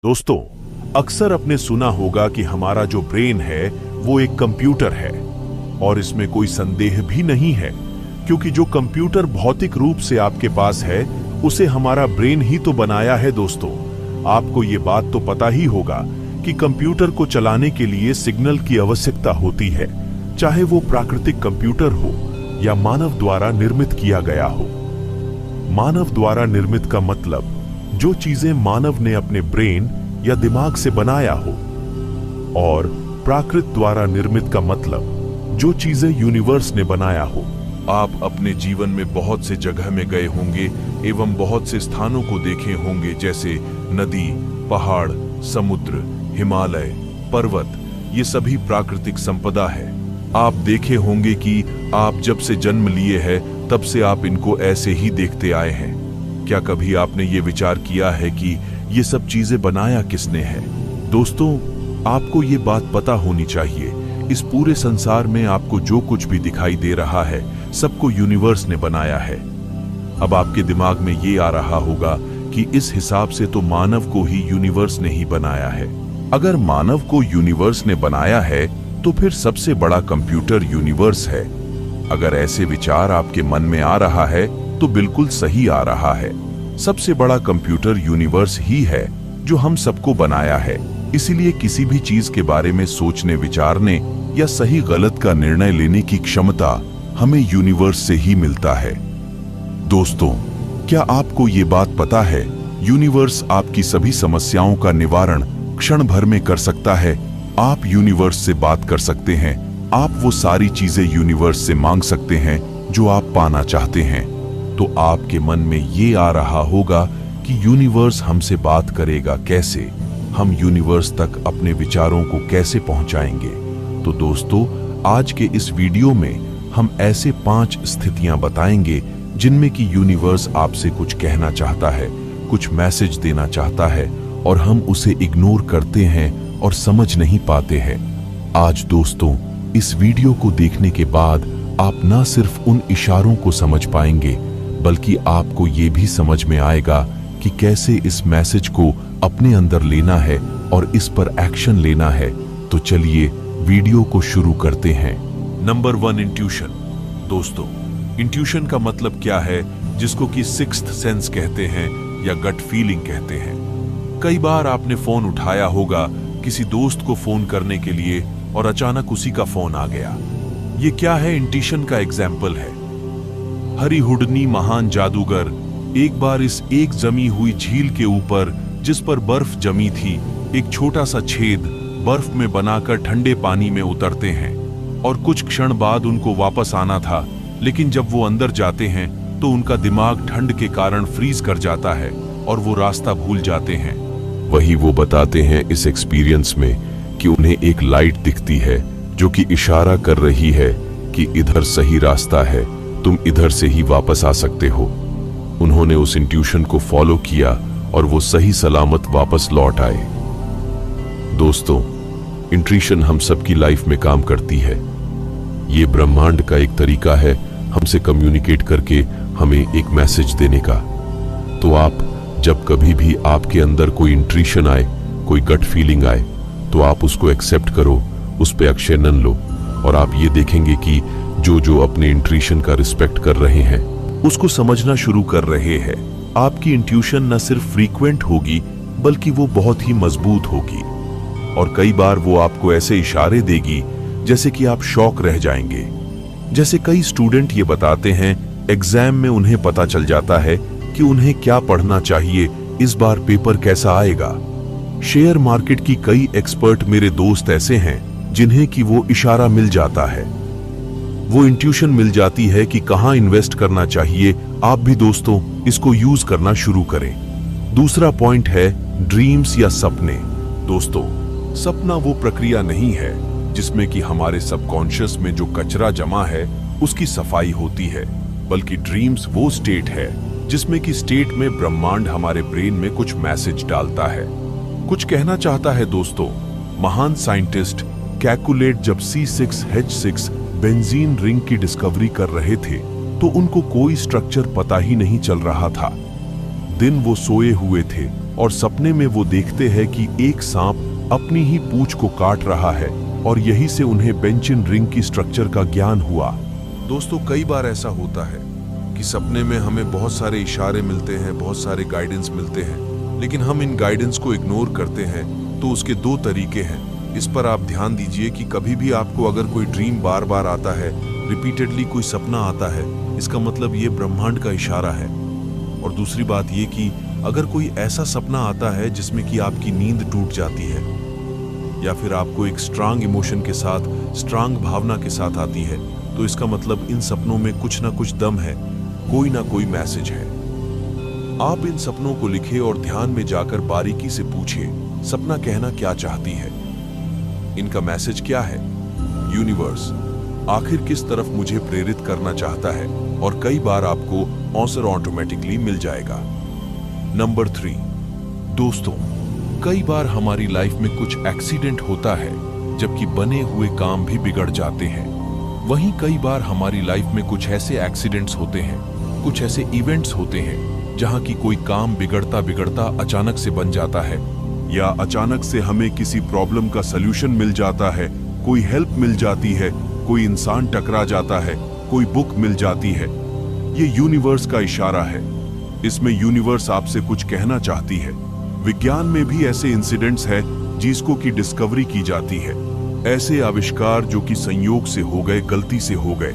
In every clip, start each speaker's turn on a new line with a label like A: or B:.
A: दोस्तों, अक्सर आपने सुना होगा कि हमारा जो ब्रेन है वो एक कंप्यूटर है और इसमें कोई संदेह भी नहीं है, क्योंकि जो कंप्यूटर भौतिक रूप से आपके पास है उसे हमारा ब्रेन ही तो बनाया है। दोस्तों, आपको ये बात तो पता ही होगा कि कंप्यूटर को चलाने के लिए सिग्नल की आवश्यकता होती है, चाहे वो प्राकृतिक कंप्यूटर हो या मानव द्वारा निर्मित किया गया हो। मानव द्वारा निर्मित का मतलब जो चीजें मानव ने अपने ब्रेन या दिमाग से बनाया हो, और प्राकृत द्वारा निर्मित का मतलब जो चीजें यूनिवर्स ने बनाया हो। आप अपने जीवन में बहुत से जगह में गए होंगे एवं बहुत से स्थानों को देखे होंगे, जैसे नदी, पहाड़, समुद्र, हिमालय, पर्वत। ये सभी प्राकृतिक संपदा है। आप देखे होंगे कि आप जब से जन्म लिए हैं तब से आप इनको ऐसे ही देखते आए हैं। क्या कभी आपने ये विचार किया है कि ये सब चीजें बनाया किसने है? दोस्तों, आपको ये बात पता होनी चाहिए, इस पूरे संसार में आपको जो कुछ भी दिखाई दे रहा है सबको यूनिवर्स ने बनाया है। अब आपके दिमाग में ये आ रहा होगा कि इस हिसाब से तो मानव को ही यूनिवर्स ने ही बनाया है। अगर मानव को यूनिवर्स ने बनाया है तो फिर सबसे बड़ा कंप्यूटर यूनिवर्स है। अगर ऐसे विचार आपके मन में आ रहा है तो बिल्कुल सही आ रहा है। सबसे बड़ा कंप्यूटर यूनिवर्स ही है जो हम सबको बनाया है। इसीलिए किसी भी चीज के बारे में सोचने, विचारने या सही गलत का निर्णय लेने की क्षमता हमें यूनिवर्स से ही मिलता है। दोस्तों, क्या आपको ये बात पता है, यूनिवर्स आपकी सभी समस्याओं का निवारण क्षण भर में कर सकता है। आप यूनिवर्स से बात कर सकते हैं। आप वो सारी चीजें यूनिवर्स से मांग सकते हैं जो आप पाना चाहते हैं। तो आपके मन में ये आ रहा होगा कि यूनिवर्स हमसे बात करेगा कैसे, हम यूनिवर्स तक अपने विचारों को कैसे पहुंचाएंगे? तो दोस्तों, आज के इस वीडियो में हम ऐसे 5 स्थितियां बताएंगे जिनमें कि यूनिवर्स आपसे कुछ कहना चाहता है, कुछ मैसेज देना चाहता है और हम उसे इग्नोर करते हैं और समझ नहीं पाते हैं। आज दोस्तों, इस वीडियो को देखने के बाद आप ना सिर्फ उन इशारों को समझ पाएंगे, बल्कि आपको ये भी समझ में आएगा कि कैसे इस मैसेज को अपने अंदर लेना है और इस पर एक्शन लेना है। तो चलिए वीडियो को शुरू करते हैं। Number 1, intuition. दोस्तों, इंट्यूशन का मतलब क्या है, जिसको कि सिक्स्थ सेंस कहते हैं या गट फीलिंग कहते हैं। कई बार आपने फोन उठाया होगा किसी दोस्त को फोन करने के लिए और अचानक उसी का फोन आ गया। ये क्या है? इंट्यूशन का एग्जाम्पल है। हरी हुडनी महान जादूगर एक बार इस एक जमी हुई झील के ऊपर, जिस पर बर्फ जमी थी, एक छोटा सा छेद बर्फ में बनाकर ठंडे पानी में उतरते हैं और कुछ क्षण बाद उनको वापस आना था, लेकिन जब वो अंदर जाते हैं तो उनका दिमाग ठंड के कारण फ्रीज कर जाता है और वो रास्ता भूल जाते हैं। वही वो बताते हैं इस एक्सपीरियंस में कि उन्हें एक लाइट दिखती है जो कि इशारा कर रही है कि इधर सही रास्ता है, तुम इधर से ही वापस आ सकते हो। उन्होंने उस इंट्यूशन को फॉलो किया और वो सही सलामत वापस लौट आए। दोस्तों, इंट्यूशन हम सबकी लाइफ में काम करती है। ये ब्रह्मांड का एक तरीका है हमसे कम्युनिकेट करके हमें एक मैसेज देने का। तो आप जब कभी भी आपके अंदर कोई इंट्यूशन आए, कोई गट फीलिंग आए, तो आप उसको एक्सेप्ट करो, उस पे एक्शन लो और आप ये देखेंगे कि जो अपने इंट्यूशन का रिस्पेक्ट कर रहे हैं, उसको समझना शुरू कर रहे हैं, आपकी इंट्यूशन न सिर्फ फ्रीक्वेंट होगी बल्कि वो बहुत ही मजबूत होगी। और कई बार वो आपको ऐसे इशारे देगी जैसे कि आप शॉक रह जाएंगे। जैसे कई स्टूडेंट ये बताते हैं, एग्जाम में उन्हें पता चल जाता है कि उन्हें क्या पढ़ना चाहिए, इस बार पेपर कैसा आएगा। शेयर मार्केट की कई एक्सपर्ट मेरे दोस्त ऐसे हैं जिन्हें कि वो इशारा मिल जाता है, वो इंट्यूशन मिल जाती है कि कहां इन्वेस्ट करना चाहिए। आप भी दोस्तों इसको यूज करना शुरू करें। दूसरा पॉइंट है ड्रीम्स या सपने। दोस्तों, सपना वो प्रक्रिया नहीं है जिसमें कि हमारे सबकॉन्शियस में जो कचरा जमा है उसकी सफाई होती है, बल्कि ड्रीम्स वो स्टेट है जिसमें कि स्टेट में ब्रह्मांड हमारे ब्रेन में कुछ मैसेज डालता है, कुछ कहना चाहता है। दोस्तों, महान साइंटिस्ट कैकुलेट जब C6H6 बेंजीन रिंग की डिस्कवरी कर रहे थे तो उनको कोई स्ट्रक्चर पता ही नहीं चल रहा था। दिन वो सोए हुए थे और सपने में वो देखते हैं कि एक सांप अपनी ही पूंछ को काट रहा है और यही से उन्हें बेंचिन रिंग की स्ट्रक्चर का ज्ञान हुआ। दोस्तों, कई बार ऐसा होता है कि सपने में हमें बहुत सारे इशारे मिलते हैं, बहुत सारे गाइडेंस मिलते हैं, लेकिन हम इन गाइडेंस को इग्नोर करते हैं। तो उसके दो तरीके हैं। इस पर आप ध्यान दीजिए कि कभी भी आपको अगर कोई ड्रीम बार बार आता है, रिपीटेडली कोई सपना आता है, इसका मतलब ये ब्रह्मांड का इशारा है। और दूसरी बात ये कि अगर कोई ऐसा सपना आता है जिसमें कि आपकी नींद टूट जाती है या फिर आपको एक स्ट्रांग इमोशन के साथ, स्ट्रांग भावना के साथ आती है, तो इसका मतलब इन सपनों में कुछ ना कुछ दम है, कोई ना कोई मैसेज है। आप इन सपनों को लिखें और ध्यान में जाकर बारीकी से पूछिए, सपना कहना क्या चाहती है, इनका मैसेज क्या है, यूनिवर्स आखिर किस तरफ मुझे प्रेरित करना चाहता है, और कई बार आपको आंसर ऑटोमेटिकली मिल जाएगा। नंबर 3, दोस्तों, कई बार हमारी लाइफ में कुछ एक्सीडेंट होता है जबकि बने हुए काम भी बिगड़ जाते हैं। वहीं कई बार हमारी लाइफ में कुछ ऐसे एक्सीडेंट्स होते हैं, कुछ ऐसे इवेंट्स होते हैं जहां की कोई काम बिगड़ता बिगड़ता अचानक से बन जाता है, या अचानक से हमें किसी प्रॉब्लम का सलूशन मिल जाता है, कोई हेल्प मिल जाती है, कोई इंसान टकरा जाता है, कोई बुक मिल जाती है। ये यूनिवर्स का इशारा है। इसमें यूनिवर्स आपसे कुछ कहना चाहती है। विज्ञान में भी ऐसे इंसिडेंट्स हैं जिसको की डिस्कवरी की जाती है, ऐसे आविष्कार जो कि संयोग से हो गए, गलती से हो गए,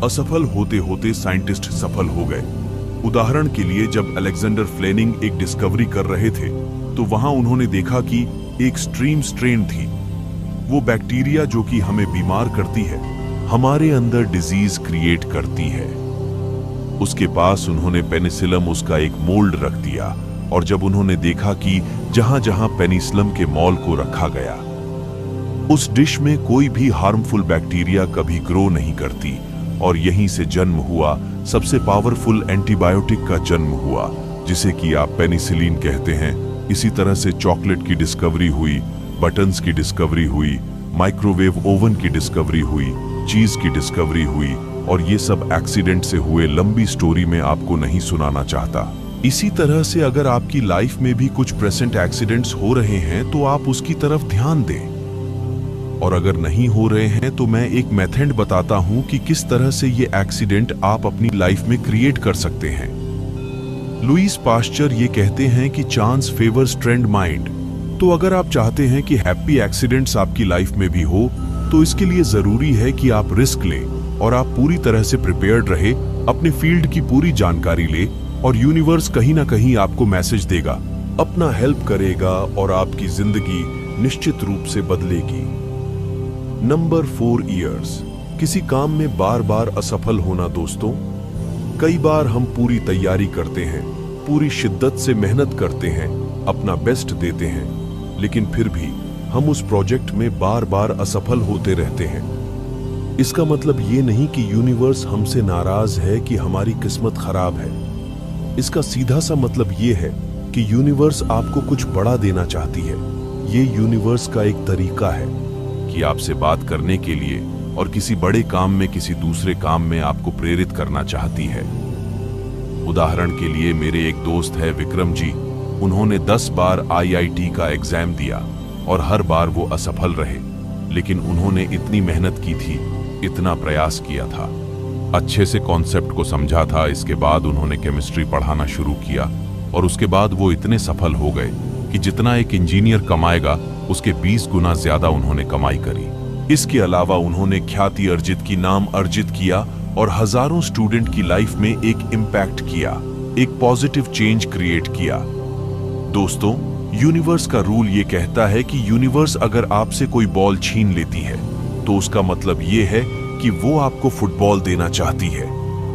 A: असफल होते होते साइंटिस्ट सफल हो गए। उदाहरण के लिए, जब अलेक्जेंडर फ्लेमिंग एक डिस्कवरी कर रहे थे तो वहां उन्होंने देखा कि एक स्ट्रीम स्ट्रेन थी, वो बैक्टीरिया जो कि हमें बीमार करती है, हमारे अंदर डिजीज क्रिएट करती है। उसके पास उन्होंने पेनिसिलम, उसका एक मोल्ड रख दिया, और जब उन्होंने देखा कि जहां जहां पेनिसिलम के मॉल को रखा गया, उस डिश में कोई भी हार्मफुल बैक्टीरिया कभी ग्रो नहीं करती, और यहीं से जन्म हुआ सबसे पावरफुल एंटीबायोटिक का जन्म हुआ, जिसे कि आप पेनिसिलिन कहते हैं। इसी तरह से चॉकलेट की डिस्कवरी हुई, बटन्स की डिस्कवरी हुई, माइक्रोवेव ओवन की डिस्कवरी हुई, चीज की डिस्कवरी हुई, और ये सब एक्सीडेंट से हुए। लंबी स्टोरी में आपको नहीं सुनाना चाहता। इसी तरह से अगर आपकी लाइफ में भी कुछ प्रेजेंट एक्सीडेंट्स हो रहे हैं तो आप उसकी तरफ ध्यान दें, और अगर नहीं हो रहे हैं तो मैं एक मेथड बताता हूं कि किस तरह से ये एक्सीडेंट आप अपनी लाइफ में क्रिएट कर सकते हैं। लुईस पास्चर ये कहते हैं कि चांस फेवर्स ट्रेंड माइंड। तो अगर आप चाहते हैं कि हैप्पी एक्सीडेंट्स आपकी लाइफ में भी हो, तो इसके लिए जरूरी है कि आप रिस्क लें और आप पूरी तरह से प्रिपेयर्ड रहे, अपने फील्ड की पूरी जानकारी ले, और यूनिवर्स कहीं ना कहीं आपको मैसेज देगा, अपना हेल्प करेगा और आपकी जिंदगी निश्चित रूप से बदलेगी। Number 4, years. किसी काम में बार बार असफल होना। दोस्तों, कई बार हम पूरी तैयारी करते हैं, पूरी शिद्दत से मेहनत करते हैं, अपना बेस्ट देते हैं, लेकिन फिर भी हम उस प्रोजेक्ट में बार बार असफल होते रहते हैं। इसका मतलब ये नहीं कि यूनिवर्स हमसे नाराज है कि हमारी किस्मत खराब है। इसका सीधा सा मतलब ये है कि यूनिवर्स आपको कुछ बड़ा देना चाहती है। ये यूनिवर्स का एक तरीका है कि आपसे बात करने के लिए और किसी बड़े काम में, किसी दूसरे काम में आपको प्रेरित करना चाहती है। उदाहरण के लिए, मेरे एक दोस्त है विक्रम जी, उन्होंने 10 बार IIT का एग्जाम दिया और हर बार वो असफल रहे, लेकिन उन्होंने इतनी मेहनत की थी, इतना प्रयास किया था, अच्छे से कॉन्सेप्ट को समझा था। इसके बाद उन्होंने केमिस्ट्री पढ़ाना शुरू किया और उसके बाद वो इतने सफल हो गए कि जितना एक इंजीनियर कमाएगा उसके 20 गुना ज्यादा उन्होंने कमाई करी। इसके अलावा उन्होंने ख्याति अर्जित की, नाम अर्जित किया और हजारों स्टूडेंट की लाइफ में एक इम्पैक्ट किया, एक पॉजिटिव चेंज क्रिएट किया। दोस्तों, यूनिवर्स का रूल ये कहता है कि यूनिवर्स अगर आपसे कोई बॉल छीन लेती है तो उसका मतलब ये है कि वो आपको फुटबॉल देना चाहती है।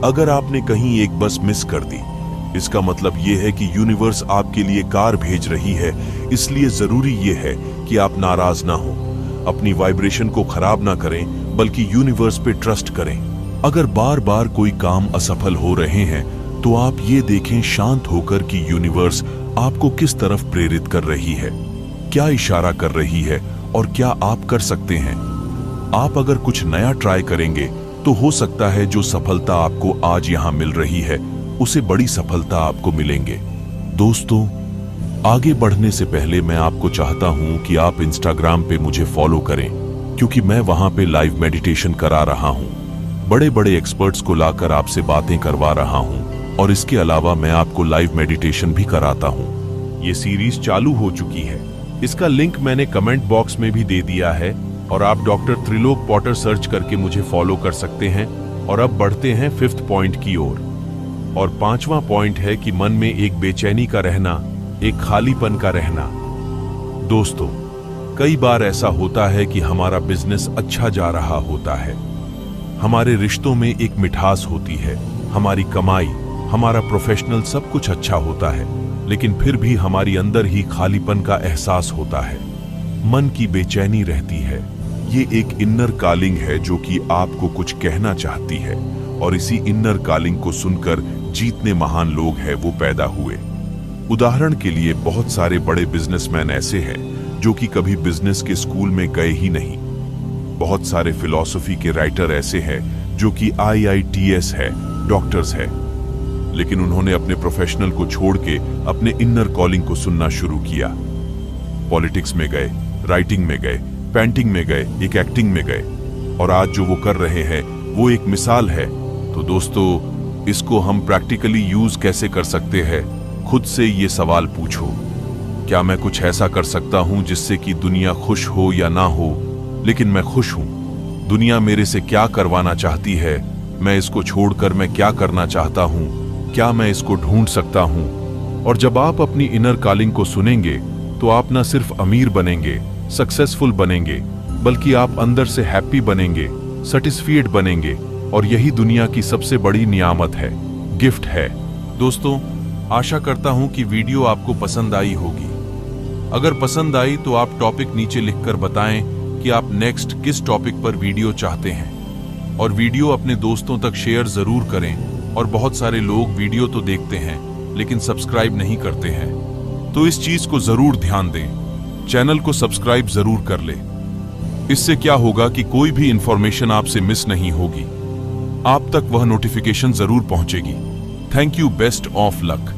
A: अगर आपने कहीं एक बस मिस कर दी, इसका मतलब ये है कि यूनिवर्स आपके लिए कार भेज रही है। इसलिए जरूरी ये है कि आप नाराज ना हो, अपनी वाइब्रेशन को खराब ना करें, बल्कि यूनिवर्स पे ट्रस्ट करें। अगर बार बार कोई काम असफल हो रहे हैं तो आप ये देखें शांत होकर कि यूनिवर्स आपको किस तरफ प्रेरित कर रही है, क्या इशारा कर रही है और क्या आप कर सकते हैं। आप अगर कुछ नया ट्राई करेंगे तो हो सकता है जो सफलता आपको आज यहां मिल रही है, उसे बड़ी सफलता आपको मिलेंगे। दोस्तों, आगे बढ़ने से पहले मैं आपको चाहता हूं कि आप इंस्टाग्राम पे मुझे फॉलो करें, क्योंकि मैं वहां पे लाइव मेडिटेशन करा रहा हूं, बड़े बड़े एक्सपर्ट्स को लाकर आपसे बातें करवा रहा हूं, और इसके अलावा मैं आपको लाइव मेडिटेशन भी कराता हूं। ये सीरीज चालू हो चुकी है, इसका लिंक मैंने कमेंट बॉक्स में भी दे दिया है, और आप डॉक्टर त्रिलोक पॉटर सर्च करके मुझे फॉलो कर सकते हैं। और अब बढ़ते हैं 5th पॉइंट की ओर, और 5वां पॉइंट है कि मन में एक बेचैनी का रहना, एक खालीपन का रहना। दोस्तों, कई बार ऐसा होता है कि हमारा बिजनेस अच्छा जा रहा होता है, हमारे रिश्तों में एक मिठास होती है, हमारी कमाई, हमारा प्रोफेशनल सब कुछ अच्छा होता है, लेकिन फिर भी हमारी अंदर ही खालीपन का एहसास होता है, मन की बेचैनी रहती है। ये एक इनर कॉलिंग है जो कि आपको कुछ कहना चाहती है, और इसी इनर कॉलिंग को सुनकर जितने महान लोग हैं वो पैदा हुए। उदाहरण के लिए बहुत सारे बड़े बिजनेसमैन ऐसे हैं जो कि कभी बिजनेस के स्कूल में गए ही नहीं। बहुत सारे फिलॉसफी के राइटर ऐसे हैं जो कि IITS है, डॉक्टर्स है, लेकिन उन्होंने अपने प्रोफेशनल को छोड़ के अपने इनर कॉलिंग को सुनना शुरू किया। पॉलिटिक्स में गए, राइटिंग में गए, पेंटिंग में गए, एक एक्टिंग में गए, और आज जो वो कर रहे हैं वो एक मिसाल है। तो दोस्तों, इसको हम प्रैक्टिकली यूज कैसे कर सकते हैं? खुद से ये सवाल पूछो, क्या मैं कुछ ऐसा कर सकता हूं जिससे कि दुनिया खुश हो या ना हो, लेकिन मैं खुश हूं? दुनिया मेरे से क्या करवाना चाहती है, मैं इसको छोड़कर मैं क्या करना चाहता हूं? क्या मैं इसको ढूंढ सकता हूं? और जब आप अपनी इनर कॉलिंग को सुनेंगे तो आप ना सिर्फ अमीर बनेंगे, सक्सेसफुल बनेंगे, बल्कि आप अंदर से हैप्पी बनेंगे, सेटिस्फाइड बनेंगे, और यही दुनिया की सबसे बड़ी नियामत है, गिफ्ट है। दोस्तों, आशा करता हूं कि वीडियो आपको पसंद आई होगी। अगर पसंद आई तो आप टॉपिक नीचे लिखकर बताएं कि आप नेक्स्ट किस टॉपिक पर वीडियो चाहते हैं, और वीडियो अपने दोस्तों तक शेयर जरूर करें। और बहुत सारे लोग वीडियो तो देखते हैं लेकिन सब्सक्राइब नहीं करते हैं, तो इस चीज को जरूर ध्यान दें, चैनल को सब्सक्राइब जरूर कर ले। इससे क्या होगा कि कोई भी इंफॉर्मेशन आपसे मिस नहीं होगी, आप तक वह नोटिफिकेशन जरूर पहुंचेगी। Thank you, best of luck.